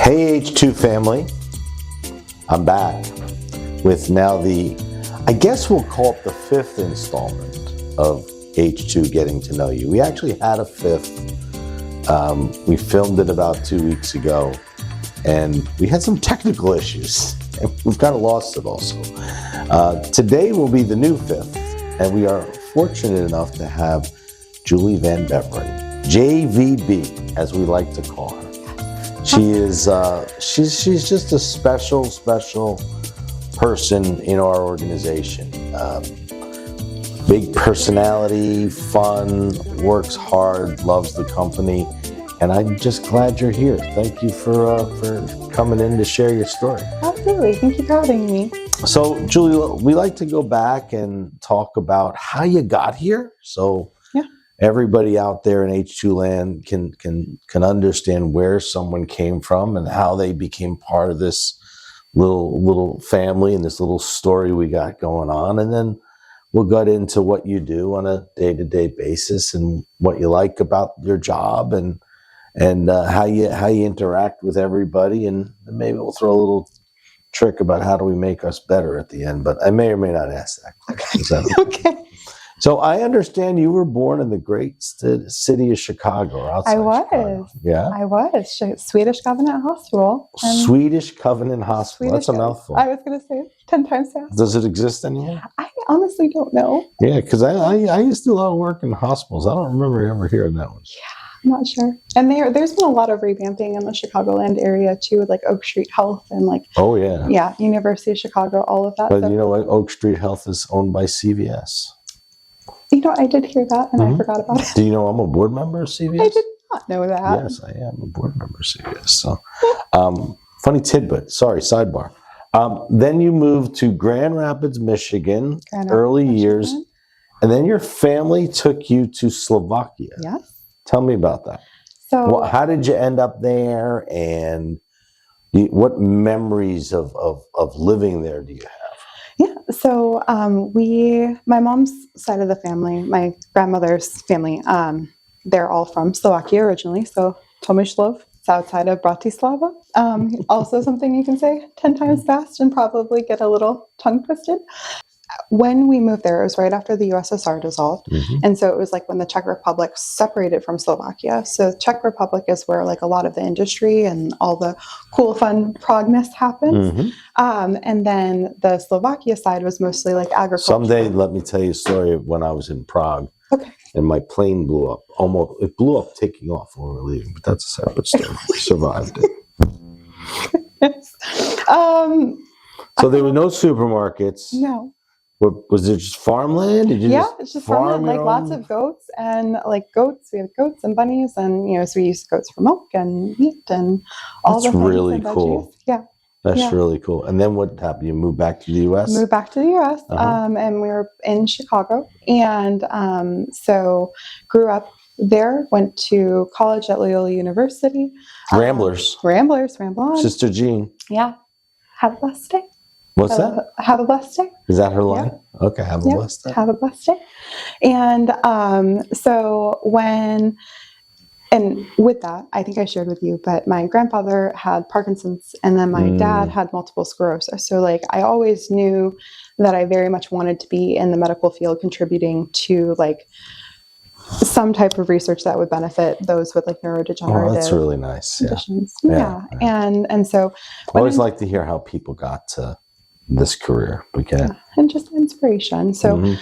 Hey H2 family, I'm back with now I guess we'll call it the fifth installment of H2 Getting to Know You. We actually had a fifth. We filmed it about 2 weeks ago and we had some technical issues and we've kind of lost it also. Today will be the new fifth and we are fortunate enough to have Juli Van Beveren, JVB as we like to call her. She is, she's just a special person in our organization. Big personality, fun, works hard, loves the company, and I'm just glad you're here. Thank you for coming in to share your story. Absolutely, thank you for having me. So, Juli, we like to go back and talk about how you got here. So. Everybody out there in H2 land can understand where someone came from and how they became part of this little family and this little story we got going on. And then we'll get into what you do on a day-to-day basis and what you like about your job and how you interact with everybody. And maybe we'll throw a little trick about how do we make us better at the end. But I may or may not ask that question. Is that okay? So I understand you were born in the great city of Chicago. Or outside Chicago. Yeah, I was. Swedish Covenant Hospital. Swedish Covenant Hospital. That's a mouthful. I was going to say it 10 times fast. Does it exist anymore? I honestly don't know. Yeah, because I used to do a lot of work in hospitals. I don't remember ever hearing that one. Yeah, I'm not sure. And there's been a lot of revamping in the Chicagoland area too, with like Oak Street Health and like. Oh yeah. Yeah, University of Chicago, all of that. But you know what? Oak Street Health is owned by CVS. You know, I did hear that, and I forgot about it. Do you know I'm a board member of CVS? I did not know that. Yes, I am a board member of CVS. So, funny tidbit. Sorry, sidebar. Then you moved to Grand Rapids, Michigan, early years, and then your family took you to Slovakia. Yes. Tell me about that. So, how did you end up there, and what memories of living there do you have? Yeah, so my mom's side of the family, my grandmother's family, they're all from Slovakia originally. So Tomislav, south side of Bratislava. Also something you can say 10 times fast and probably get a little tongue twisted. When we moved there, it was right after the USSR dissolved. Mm-hmm. And so it was like when the Czech Republic separated from Slovakia. So Czech Republic is where like a lot of the industry and all the cool, fun progness happens. Mm-hmm. And then the Slovakia side was mostly like agriculture. Someday, let me tell you a story of when I was in Prague. Okay. And my plane blew up. It blew up taking off when we were leaving, but that's a separate story. We survived it. Yes. So there were no supermarkets. No. Was it just farmland? Did you it's just farmland, like lots of goats and like goats. We have goats and bunnies, and so we use goats for milk and meat and all the things. That's really cool. Yeah. That's really cool. And then what happened? You moved back to the U.S.? Moved back to the U.S. And we were in Chicago, and so grew up there. Went to college at Loyola University. Ramblers. Ramble on. Sister Jean. Yeah. Have a blessed day. What's that? Have a blessed day. Is that her line? Yeah. Okay, have a blessed day. Have a blessed day. And so with that, I think I shared with you, but my grandfather had Parkinson's and then my dad had multiple sclerosis. So like I always knew that I very much wanted to be in the medical field contributing to like some type of research that would benefit those with like neurodegenerative that's really nice. conditions. Yeah. And so I always like to hear how people got to this career. And just inspiration. So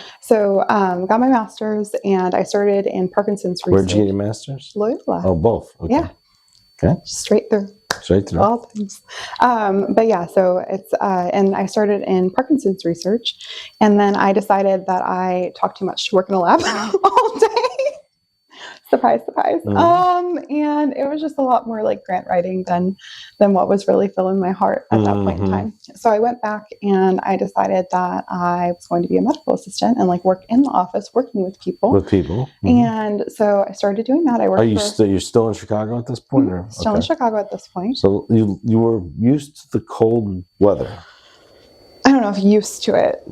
got my master's and I started in Parkinson's research. Where'd you get your master's? Loyola. Oh, both. Okay. Yeah. Okay. Straight through. All things. But yeah, so it's and I started in Parkinson's research, and then I decided that I talked too much to work in a lab all day. Surprise. And it was just a lot more like grant writing than what was really filling my heart at that point in time. So I went back and I decided that I was going to be a medical assistant and like work in the office working with people. And so I started doing that. I worked. You're still in Chicago at this point? Or? Still in Chicago at this point. So you were used to the cold weather. I don't know if used to it.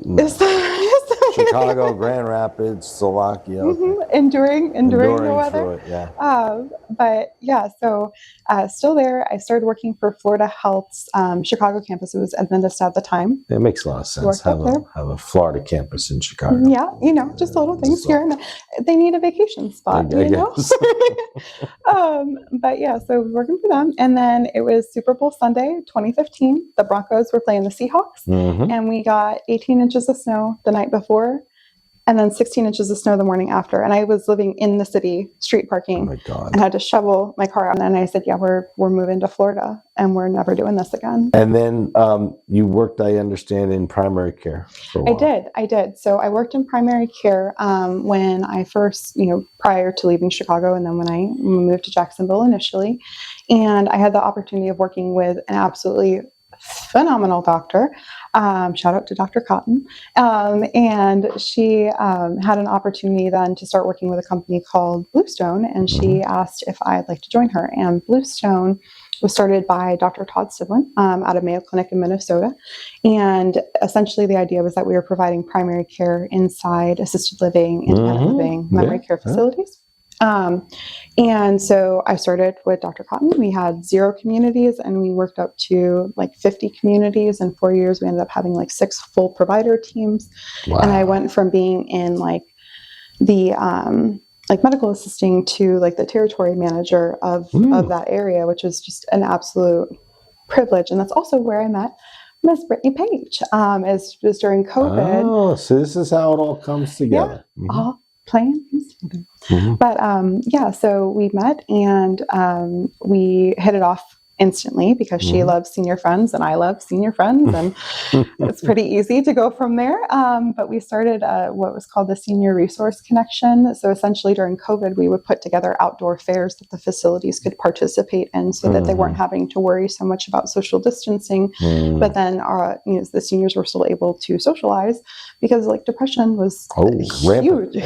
Chicago, Grand Rapids, Slovakia. Okay. Enduring the weather. Through it, yeah. But yeah, so still there. I started working for Florida Health's Chicago campus. It was Adventist at the time. It makes a lot of sense. Have a Florida campus in Chicago. Yeah, just little things here and there. They need a vacation spot, you know? But yeah, so working for them. And then it was Super Bowl Sunday, 2015. The Broncos were playing the Seahawks. And we got 18 inches of snow the night before. And then 16 inches of snow the morning after. And I was living in the city, street parking. Oh my God. And had to shovel my car out. And I said, yeah, we're moving to Florida and we're never doing this again. And then you worked, I understand, in primary care for a while. I did. So I worked in primary care when I first, prior to leaving Chicago, and then when I moved to Jacksonville initially. And I had the opportunity of working with an absolutely phenomenal doctor. Shout out to Dr. Cotton. And she had an opportunity then to start working with a company called Bluestone. And she asked if I'd like to join her. And Bluestone was started by Dr. Todd Sivlin out of Mayo Clinic in Minnesota. And essentially the idea was that we were providing primary care inside assisted living, independent living, memory care facilities. And so I started with Dr. Cotton. We had 0 communities and we worked up to like 50 communities. In 4 years, we ended up having like 6 full provider teams. Wow. And I went from being in like the, like medical assisting to like the territory manager of that area, which was just an absolute privilege. And that's also where I met Miss Brittany Page, was during COVID. Oh, so this is how it all comes together. Yeah, all playing together. But so we met and we hit it off instantly because she loves senior friends and I love senior friends, and it's pretty easy to go from there. But we started what was called the Senior Resource Connection. So essentially during COVID, we would put together outdoor fairs that the facilities could participate in so that they weren't having to worry so much about social distancing. But then the seniors were still able to socialize because like depression was huge.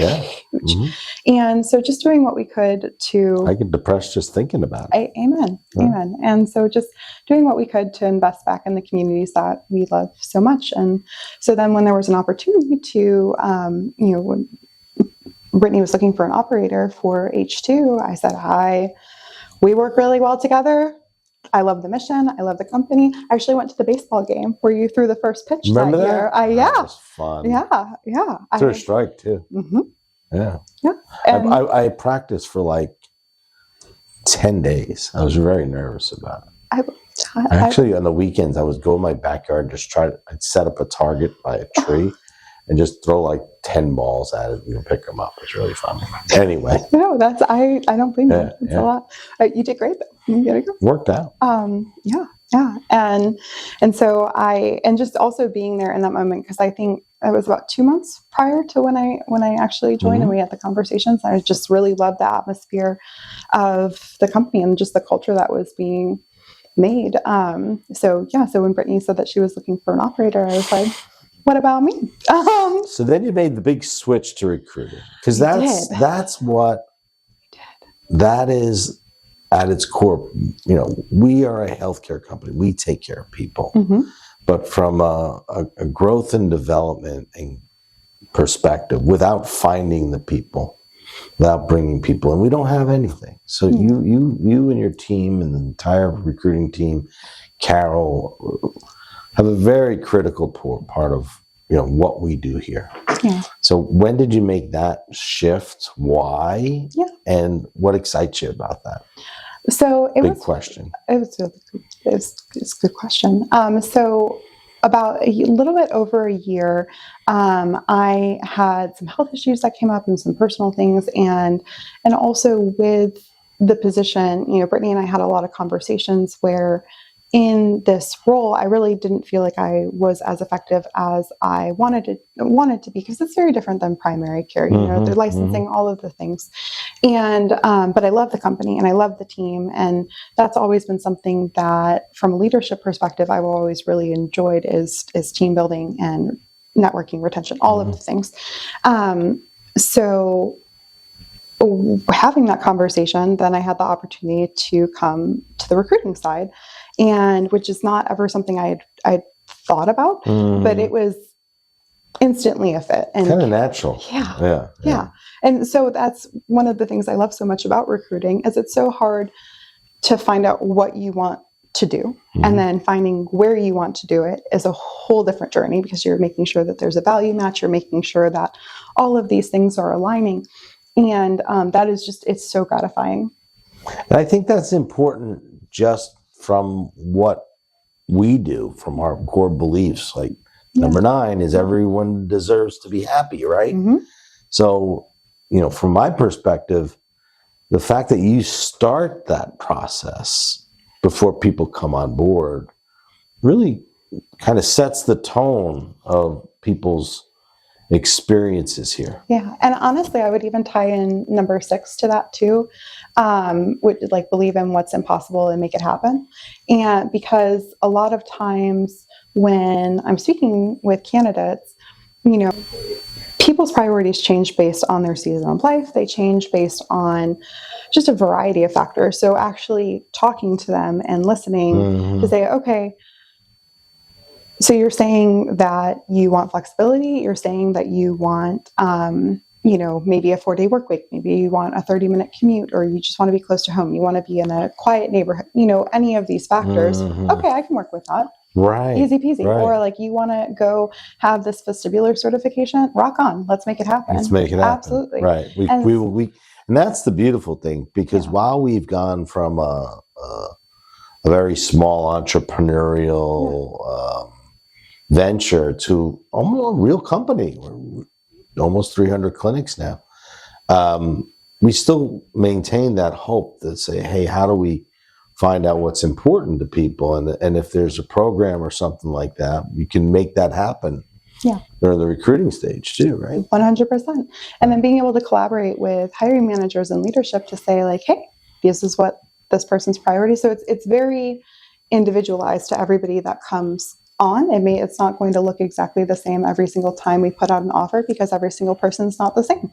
And so just doing what we could to... I get depressed just thinking about it. Amen. And so just doing what we could to invest back in the communities that we love so much. And so then when there was an opportunity to, when Brittany was looking for an operator for H2, I said, we work really well together. I love the mission. I love the company. I actually went to the baseball game where you threw the first pitch. Remember that year. That was fun. Yeah. Threw a strike too. Yeah. And I practiced for like 10 days. I was very nervous about it. Actually, on the weekends, I would go in my backyard, I'd set up a target by a tree and just throw like 10 balls at it and pick them up. It was really fun. Anyway. No, I don't blame you. It's a lot. You did great though. You gotta go. Worked out. Yeah. And so and just also being there in that moment, because I think it was about 2 months prior to when I actually joined and we had the conversations. I just really loved the atmosphere of the company and just the culture that was being made. So when Brittany said that she was looking for an operator, I was like, what about me? So then you made the big switch to recruiting, because that's what that is at its core. We are a healthcare company. We take care of people. But from a growth and development and perspective, without finding the people, without bringing people in, we don't have anything. So you and your team and the entire recruiting team, Carol, have a very critical part of what we do here. Yeah. So when did you make that shift? Why? Yeah. And what excites you about that? So it was question. It was a good question. So about a little bit over a year, I had some health issues that came up and some personal things, and also with the position, Brittany and I had a lot of conversations where in this role, I really didn't feel like I was as effective as I wanted to be, because it's very different than primary care. They're licensing, all of the things, and but I love the company and I love the team, and that's always been something that, from a leadership perspective, I've always really enjoyed is team building and networking, retention, all of the things. So having that conversation, then I had the opportunity to come to the recruiting side, and which is not ever something I'd thought about, but it was instantly a fit. And kind of natural. Yeah. And so that's one of the things I love so much about recruiting is it's so hard to find out what you want to do. And then finding where you want to do it is a whole different journey because you're making sure that there's a value match. You're making sure that all of these things are aligning. And that is just, it's so gratifying. And I think that's important just from what we do, from our core beliefs. Like number 9 is everyone deserves to be happy, right? So, from my perspective, the fact that you start that process before people come on board really kind of sets the tone of people's experiences here. Yeah. And honestly, I would even tie in number 6 to that too, which like believe in what's impossible and make it happen. And because a lot of times when I'm speaking with candidates, people's priorities change based on their season of life. They change based on just a variety of factors. So actually talking to them and listening to say, okay, so you're saying that you want flexibility. You're saying that you want, maybe a 4-day work week. Maybe you want a 30-minute commute, or you just want to be close to home. You want to be in a quiet neighborhood. Any of these factors. Okay, I can work with that. Right. Easy peasy. Right. Or like you want to go have this vestibular certification, rock on. Let's make it happen. Let's make it happen. Absolutely. Right. And that's the beautiful thing, because while we've gone from a very small entrepreneurial venture to almost a real company, we're almost 300 clinics now, we still maintain that hope that say, hey, how do we find out what's important to people, and if there's a program or something like that, you can make that happen. During the recruiting stage too, right? 100%. And then being able to collaborate with hiring managers and leadership to say like, hey, this is what this person's priority. So it's very individualized to everybody that comes on. It's not going to look exactly the same every single time we put out an offer, because every single person's not the same.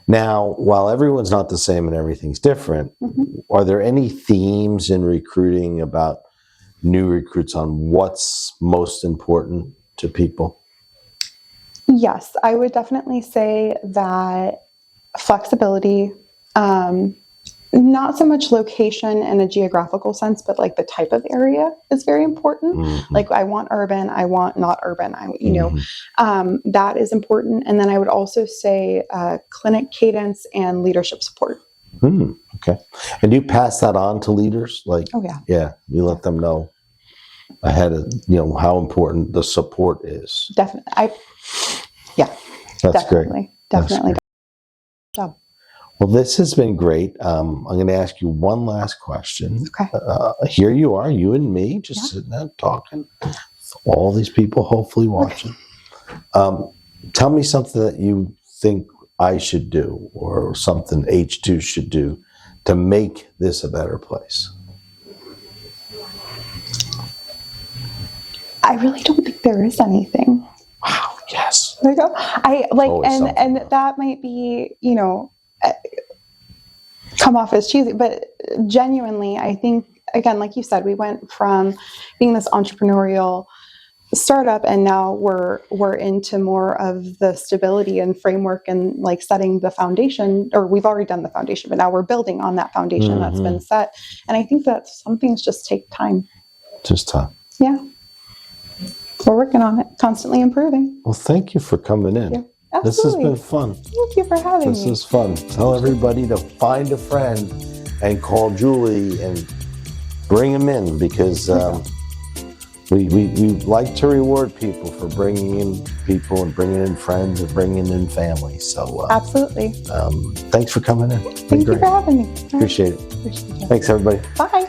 Now, while everyone's not the same and everything's different, are there any themes in recruiting about new recruits on what's most important to people? Yes, I would definitely say that flexibility, not so much location in a geographical sense, but like the type of area is very important. Like I want urban, I want not urban, that is important. And then I would also say clinic cadence and leadership support. Okay. And do you pass that on to leaders? Like, you let them know ahead of, how important the support is. Definitely. That's definitely. great. Definitely. Job. Well, this has been great. I'm going to ask you one last question. Okay. Here you are, you and me, just sitting there talking. All these people hopefully watching. Tell me something that you think I should do, or something H2 should do to make this a better place. I really don't think there is anything. Wow. Yes. There you go. And that might be, come off as cheesy, but genuinely, I think, again, like you said, we went from being this entrepreneurial startup, and now we're into more of the stability and framework and like setting the foundation, or we've already done the foundation, but now we're building on that foundation that's been set. And I think that some things just take time. Just time. Yeah. We're working on it, constantly improving. Well, thank you for coming in. Absolutely. This has been fun. Thank you for having me. This is fun. Tell everybody to find a friend and call Julie and bring them in, because we like to reward people for bringing in people and bringing in friends and bringing in family. So absolutely. Thanks for coming in. Thank you for having me. Appreciate it. Thanks, everybody. Bye.